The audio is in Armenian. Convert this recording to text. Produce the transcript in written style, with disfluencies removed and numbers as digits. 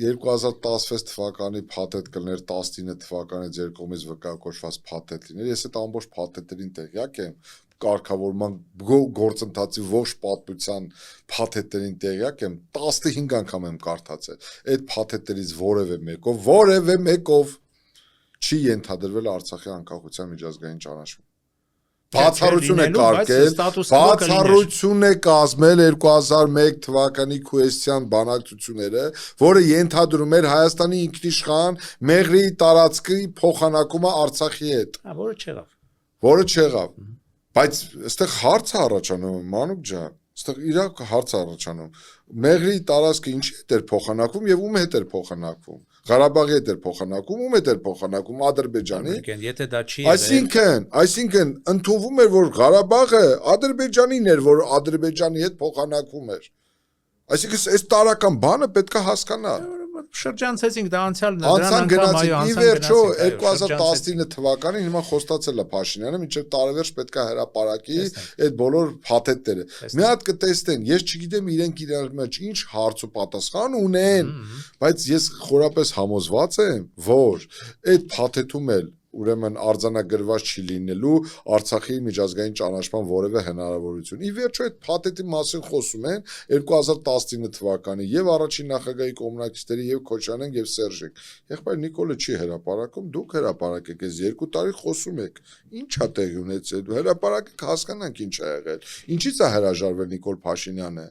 2016 թվականի փաթեթ կլներ 19 թվականից ձեր կողմից վկայակոչված փաթեթ լիներ, ես այդ ամբողջ փաթեթերին տեղյակ եմ, կարգավորման գործընթացի ողջ պատմության փաթեթերին տեղյակ եմ, 15 անգամ եմ կարդացել, այդ փաթեթերից որևէ մեկով չի ենթադրվել Արցախի անկախության միջազգային ճանաչում։ Բացառություն է կարգել, բացառություն է կազմել 2001 թվականի Քուեսյան բանակցությունները, որը ենթադրում էր Հայաստանի ինքնիշխան Մեղրի տարածքի փոխանակումը Արցախի հետ։ Որը չեղավ։ Բայց այստեղ հարց է առաջանում, Մանուկ ջան, այստեղ իրոք հարց է առաջանում։ Մեղրի տարածքը ինչի հետ էր փոխանակվում եւ ում հետ էր փոխանակվում։ Ղարաբաղի հետ էր փոխանակում, ում հետ էր փոխանակում Ադրբեջանի։ Եթե դա չի Այսինքն ընդունվում էր, որ Ղարաբաղը Ադրբեջանին էր, որ Ադրբեջանի հետ փոխանակվում էր։ Այսինքն այս տարական բանը պետք է հասկանալ։ Շրջանցեցինք դա անցյալ Անցան գնացինք, ի վերջո 2019 թվականին հիմա խոստացել է Փաշինյանը, մինչև տարեվերջ պետք է հրապարակի այդ բոլոր փաթեթները։ Մի հատ կտեսնեն, ես չգիտեմ իրենք իրար մեջ ինչ հարց ու պատասխան ունեն, բայց ես խորապես համոզված եմ, որ այդ փաթեթում էլ ուրեմն արձանագրված չի լինելու Արցախի միջազգային ճանաչման որևէ հնարավորություն։ Ի վերջո այդ փաթեթի մասին խոսում են 2019 թվականի եւ առաջին նախագահի կոմունիստների եւ Քոչարյանեն եւ Սերժիկ։ Եղբայր Նիկոլը չի հրապարակում, դուք հրապարակեք, այս 2 տարի խոսում եք։ Ինչ է տեղի ունեցել։ Հրապարակեք, հասկանանք ինչ է եղել։ Ինչից է հրաժարվել Նիկոլ Փաշինյանը։